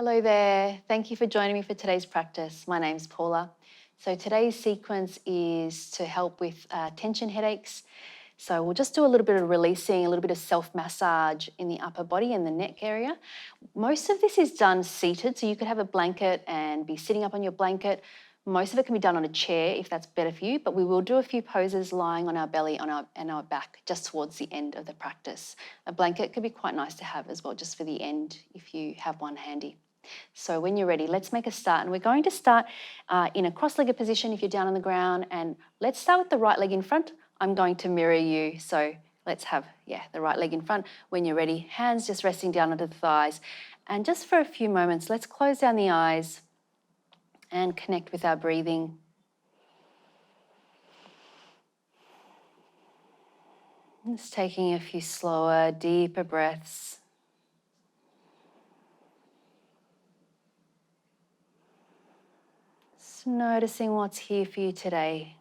Hello there. Thank you for joining me for today's practice. My name's Paula. So today's sequence is to help with tension headaches. So we'll just do a little bit of releasing, a little bit of self-massage in the upper body and the neck area. Most of this is done seated, so you could have a blanket and be sitting up on your blanket. Most of it can be done on a chair if that's better for you, but we will do a few poses lying on our belly and our back just towards the end of the practice. A blanket could be quite nice to have as well, just for the end if you have one handy. So when you're ready, let's make a start. And we're going to start in a cross-legged position if you're down on the ground. And let's start with the right leg in front. I'm going to mirror you. So let's have, the right leg in front. When you're ready, hands just resting down under the thighs. And just for a few moments, let's close down the eyes and connect with our breathing. Just taking a few slower, deeper breaths. Just noticing what's here for you today.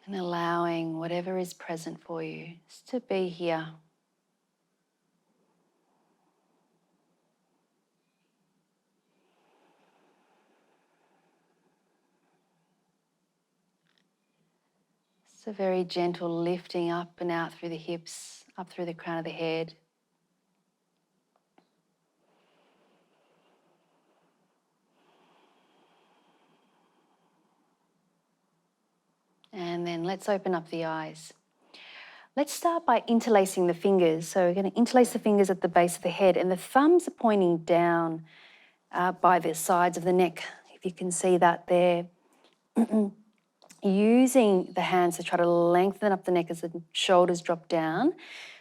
And allowing whatever is present for you just to be here. It's a very gentle lifting up and out through the hips, up through the crown of the head. And then let's open up the eyes. Let's start by interlacing the fingers. So we're going to interlace the fingers at the base of the head, and the thumbs are pointing down by the sides of the neck, if you can see that there. Using the hands to try to lengthen up the neck as the shoulders drop down.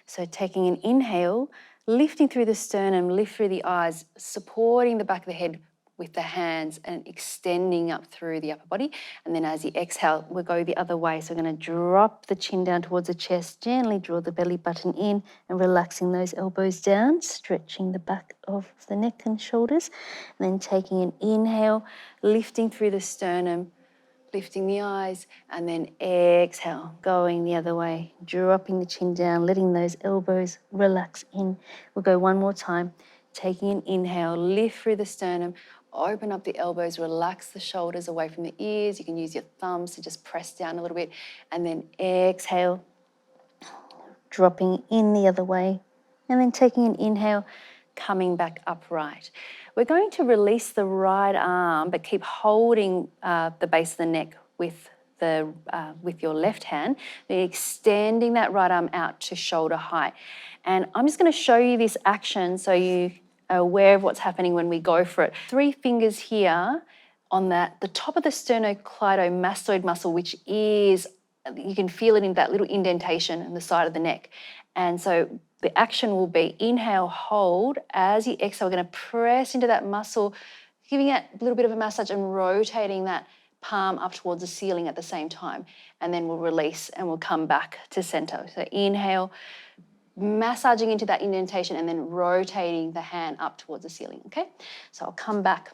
So taking an inhale, lifting through the sternum, lift through the eyes, supporting the back of the head with the hands and extending up through the upper body. And then as you exhale, we'll go the other way. So we're going to drop the chin down towards the chest, gently draw the belly button in and relaxing those elbows down, stretching the back of the neck and shoulders. And then taking an inhale, lifting through the sternum, lifting the eyes, and then exhale, going the other way, dropping the chin down, letting those elbows relax in. We'll go one more time, taking an inhale, lift through the sternum, open up the elbows, relax the shoulders away from the ears. You can use your thumbs to just press down a little bit, and then exhale, dropping in the other way, and then taking an inhale, coming back upright. We're going to release the right arm, but keep holding the base of the neck with your left hand. We're extending that right arm out to shoulder height. And I'm just going to show you this action so you are aware of what's happening when we go for it. 3 fingers here on the top of the sternocleidomastoid muscle, which is, you can feel it in that little indentation in the side of the neck. And so the action will be inhale, hold. As you exhale, we're going to press into that muscle, giving it a little bit of a massage and rotating that palm up towards the ceiling at the same time. And then we'll release and we'll come back to center. So inhale, massaging into that indentation and then rotating the hand up towards the ceiling, okay? So I'll come back.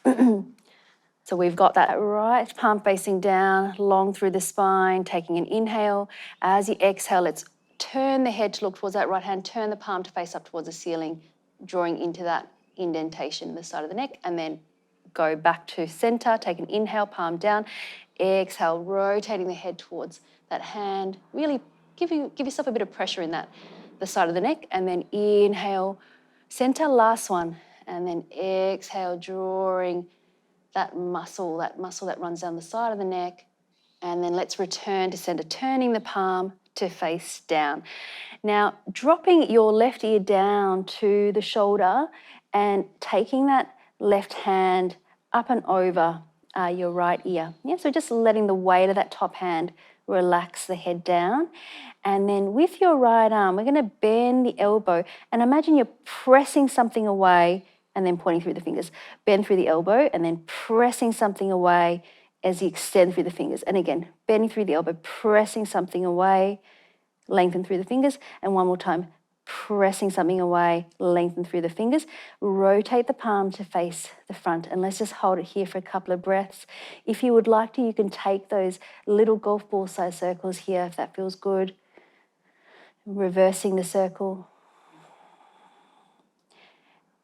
So we've got that right palm facing down, long through the spine, taking an inhale. As you exhale, let's turn the head to look towards that right hand, turn the palm to face up towards the ceiling, drawing into that indentation in the side of the neck, and then go back to center, take an inhale, palm down, exhale, rotating the head towards that hand. Really give yourself a bit of pressure in the side of the neck, and then inhale, center, last one, and then exhale, drawing that muscle that runs down the side of the neck. And then let's return to center, turning the palm to face down. Now, dropping your left ear down to the shoulder and taking that left hand up and over your right ear. Yeah, so just letting the weight of that top hand relax the head down. And then with your right arm, we're going to bend the elbow and imagine you're pressing something away and then pointing through the fingers. Bend through the elbow and then pressing something away as you extend through the fingers. And again, bending through the elbow, pressing something away, lengthen through the fingers. And one more time, pressing something away, lengthen through the fingers. Rotate the palm to face the front. And let's just hold it here for a couple of breaths. If you would like to, you can take those little golf ball size circles here if that feels good. Reversing the circle.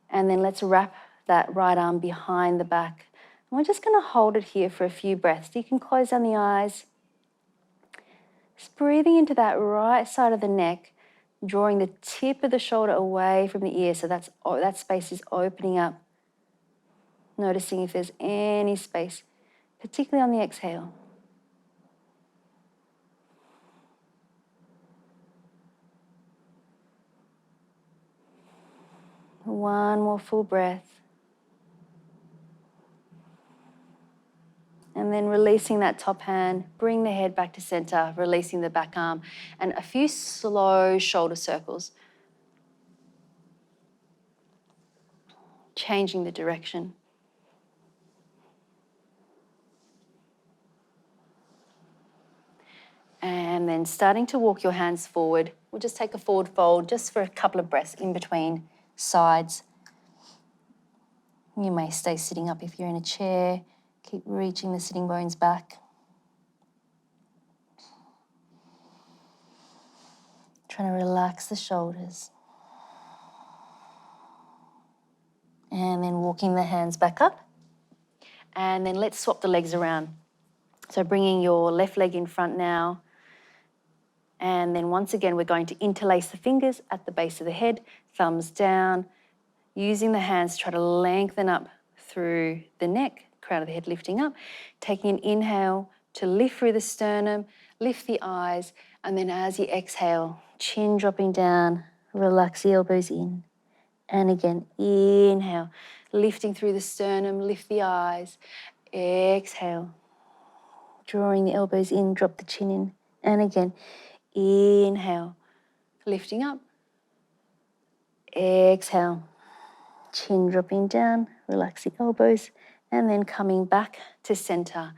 And then let's wrap that right arm behind the back. And we're just going to hold it here for a few breaths. You can close down the eyes. Just breathing into that right side of the neck, drawing the tip of the shoulder away from the ear, so that space is opening up. Noticing if there's any space, particularly on the exhale. One more full breath. And then releasing that top hand, bring the head back to center, releasing the back arm, and a few slow shoulder circles. Changing the direction. And then starting to walk your hands forward. We'll just take a forward fold just for a couple of breaths in between sides. You may stay sitting up if you're in a chair. Keep reaching the sitting bones back. Trying to relax the shoulders. And then walking the hands back up. And then let's swap the legs around. So bringing your left leg in front now. And then once again, we're going to interlace the fingers at the base of the head, thumbs down, using the hands to try to lengthen up through the neck, crown of the head lifting up, taking an inhale to lift through the sternum, lift the eyes, and then as you exhale, chin dropping down, relax the elbows in. And again, inhale, lifting through the sternum, lift the eyes, exhale, drawing the elbows in, drop the chin in, and again, inhale, lifting up, exhale, chin dropping down, relax the elbows, and then coming back to center.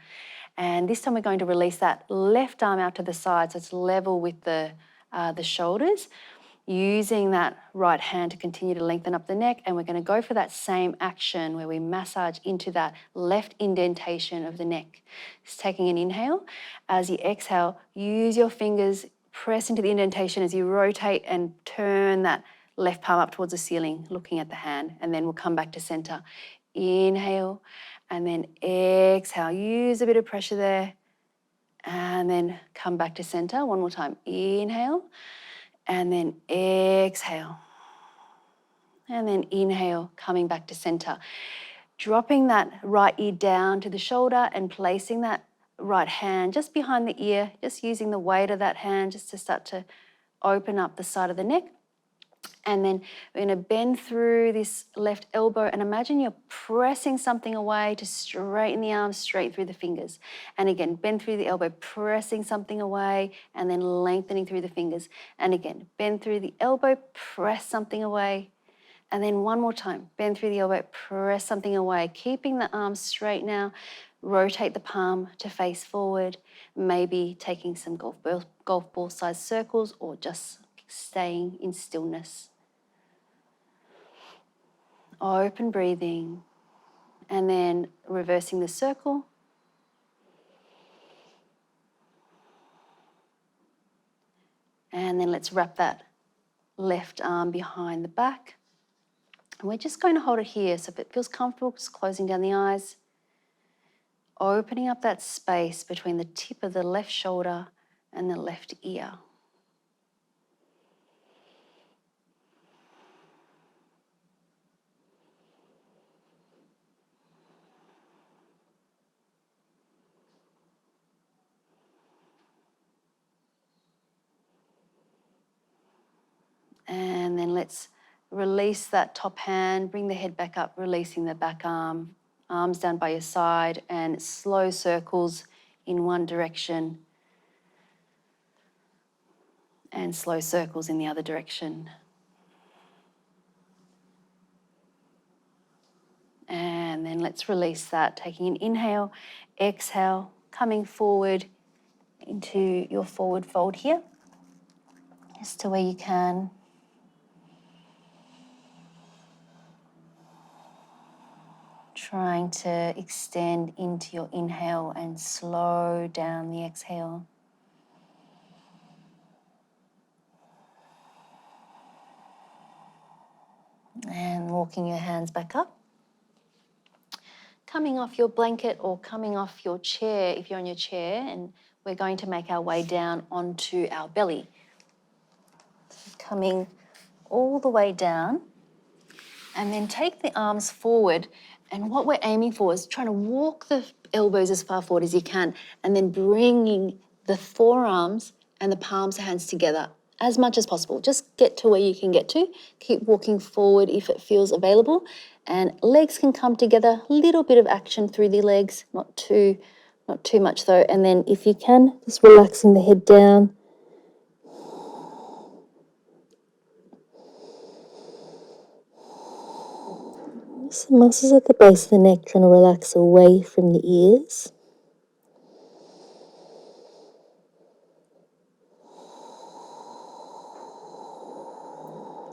And this time we're going to release that left arm out to the side so it's level with the shoulders, using that right hand to continue to lengthen up the neck. And we're going to go for that same action where we massage into that left indentation of the neck. Just taking an inhale. As you exhale, use your fingers, press into the indentation as you rotate and turn that left palm up towards the ceiling, looking at the hand, and then we'll come back to center. Inhale, and then exhale. Use a bit of pressure there, and then come back to center. One more time. Inhale, and then exhale. And then inhale, coming back to center. Dropping that right ear down to the shoulder and placing that right hand just behind the ear, just using the weight of that hand just to start to open up the side of the neck. And then we're going to bend through this left elbow and imagine you're pressing something away to straighten the arms straight through the fingers. And again, bend through the elbow, pressing something away and then lengthening through the fingers. And again, bend through the elbow, press something away. And then one more time, bend through the elbow, press something away, keeping the arms straight now. Rotate the palm to face forward, maybe taking some golf ball sized circles or just staying in stillness. Open breathing, and then reversing the circle. And then let's wrap that left arm behind the back. And we're just going to hold it here, so if it feels comfortable, just closing down the eyes. Opening up that space between the tip of the left shoulder and the left ear. And then let's release that top hand, bring the head back up, releasing the back arm, arms down by your side, and slow circles in one direction and slow circles in the other direction. And then let's release that, taking an inhale, exhale, coming forward into your forward fold here, just to where you can. Trying to extend into your inhale and slow down the exhale. And walking your hands back up. Coming off your blanket or coming off your chair if you're on your chair, and we're going to make our way down onto our belly. Coming all the way down, and then take the arms forward, and what we're aiming for is trying to walk the elbows as far forward as you can, and then bringing the forearms and the palms of hands together as much as possible. Just get to where you can get to. Keep walking forward if it feels available, and legs can come together. A little bit of action through the legs, not too much though. And then if you can, just relaxing the head down. Just the muscles at the base of the neck trying to relax away from the ears.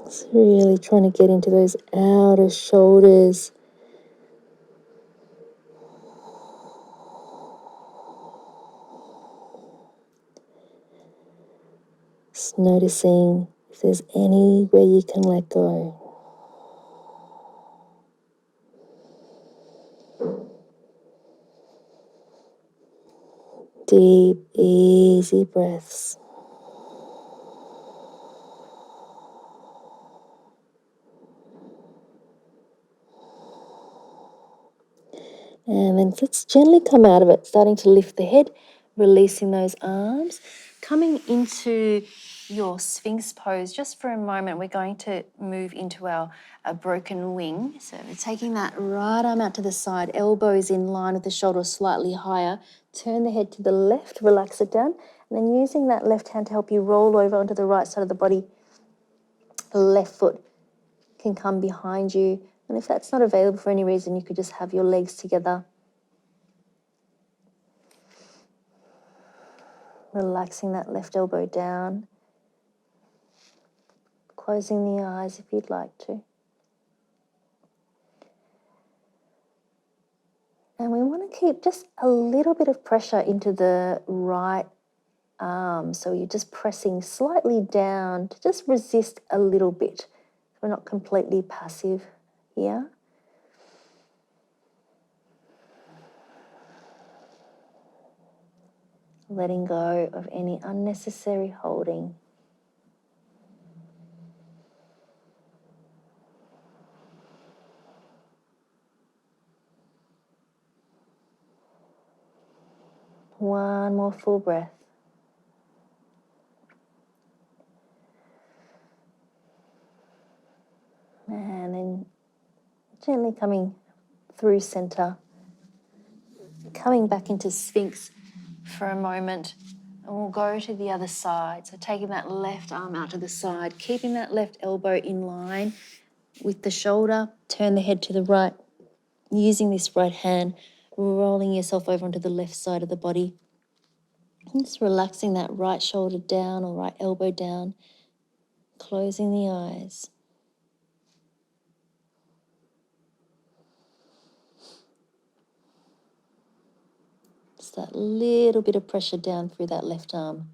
Just really trying to get into those outer shoulders. Just noticing if there's anywhere you can let go. Deep, easy breaths. And then let's gently come out of it, starting to lift the head, releasing those arms. Coming into your Sphinx pose, just for a moment, we're going to move into our broken wing. So we're taking that right arm out to the side, elbows in line with the shoulder, slightly higher. Turn the head to the left, relax it down, and then using that left hand to help you roll over onto the right side of the body. Left foot can come behind you. And if that's not available for any reason, you could just have your legs together. Relaxing that left elbow down. Closing the eyes if you'd like to. And we want to keep just a little bit of pressure into the right arm. So you're just pressing slightly down to just resist a little bit. We're not completely passive here. Letting go of any unnecessary holding. One more full breath. And then gently coming through center, coming back into Sphinx for a moment, and we'll go to the other side. So taking that left arm out to the side, keeping that left elbow in line with the shoulder, turn the head to the right, using this right hand, rolling yourself over onto the left side of the body. Just relaxing that right shoulder down or right elbow down, closing the eyes. Just that little bit of pressure down through that left arm.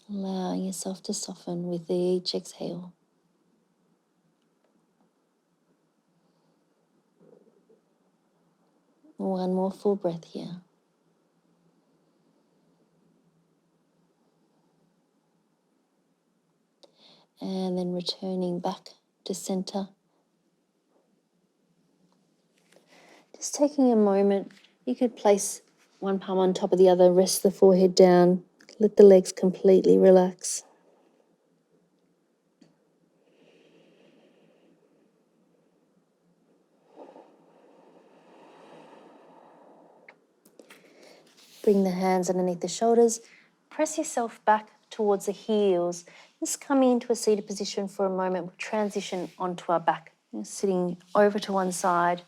Allowing yourself to soften with each exhale. One more full breath here. And then returning back to center. Just taking a moment, you could place one palm on top of the other, rest the forehead down, let the legs completely relax. Bring the hands underneath the shoulders. Press yourself back towards the heels. Just coming into a seated position for a moment. We'll transition onto our back. Sitting over to one side.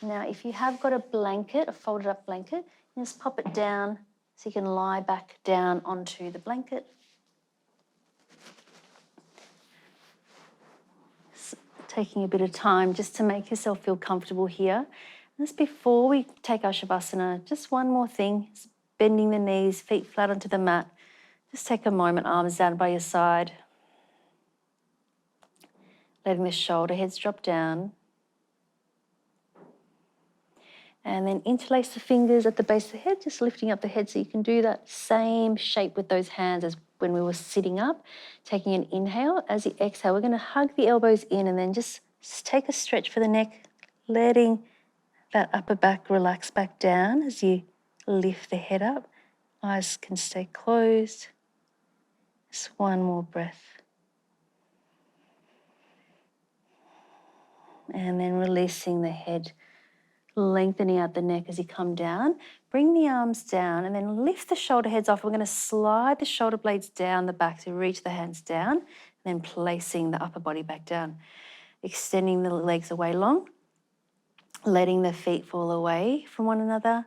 Now, if you have got a blanket, a folded up blanket, just pop it down so you can lie back down onto the blanket. Taking a bit of time just to make yourself feel comfortable here. Just before we take our Shavasana, just one more thing, bending the knees, feet flat onto the mat. Just take a moment, arms down by your side. Letting the shoulder heads drop down. And then interlace the fingers at the base of the head, just lifting up the head so you can do that same shape with those hands as when we were sitting up. Taking an inhale. As you exhale, we're going to hug the elbows in and then just take a stretch for the neck, letting that upper back relax back down as you lift the head up. Eyes can stay closed. Just one more breath. And then releasing the head, lengthening out the neck as you come down. Bring the arms down and then lift the shoulder heads off. We're going to slide the shoulder blades down the back to reach the hands down, and then placing the upper body back down. Extending the legs away long, letting the feet fall away from one another,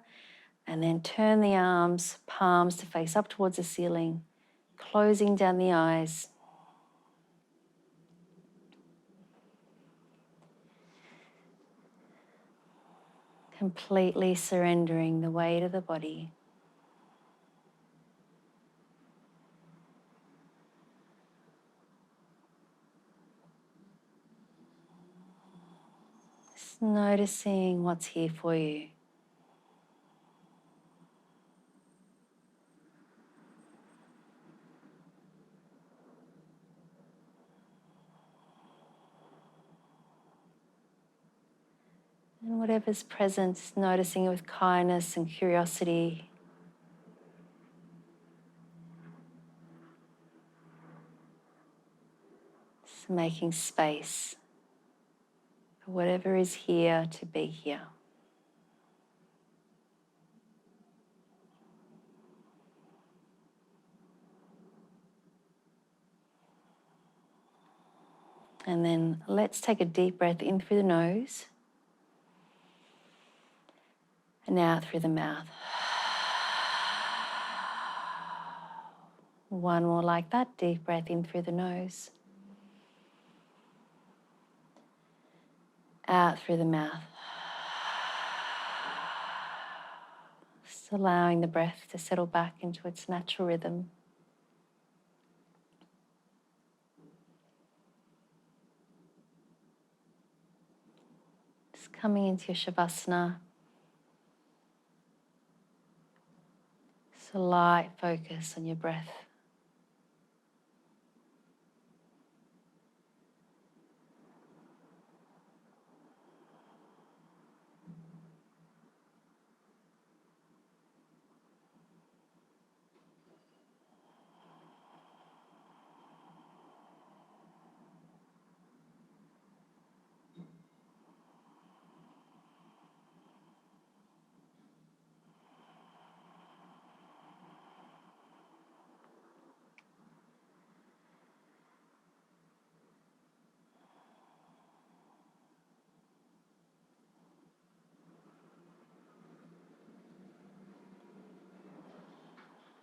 and then turn the arms, palms to face up towards the ceiling, closing down the eyes. Completely surrendering the weight of the body. Just noticing what's here for you. And whatever's present, just noticing it with kindness and curiosity. Just making space for whatever is here to be here. And then let's take a deep breath in through the nose and out through the mouth. One more like that, deep breath in through the nose. Out through the mouth. Just allowing the breath to settle back into its natural rhythm. Just coming into your Shavasana. Just a light focus on your breath.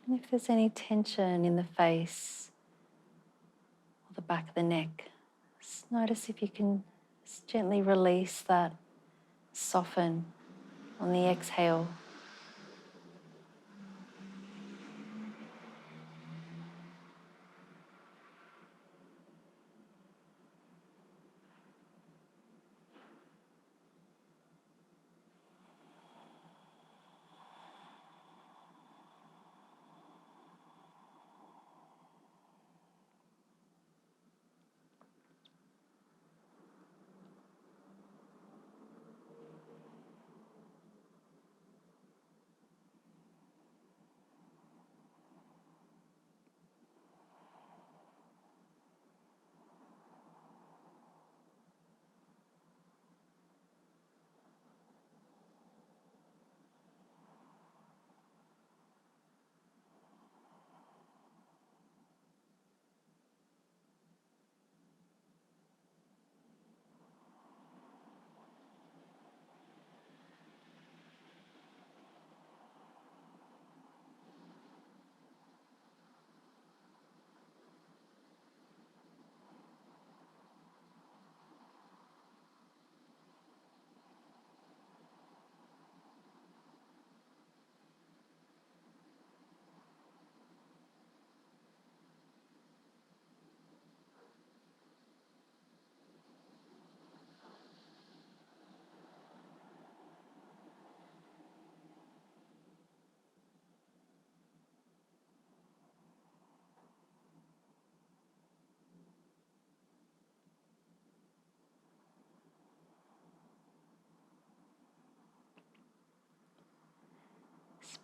And if there's any tension in the face or the back of the neck, just notice if you can just gently release that, soften on the exhale.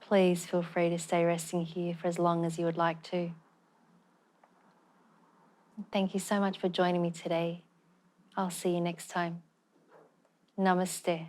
Please feel free to stay resting here for as long as you would like to. Thank you so much for joining me today. I'll see you next time. Namaste.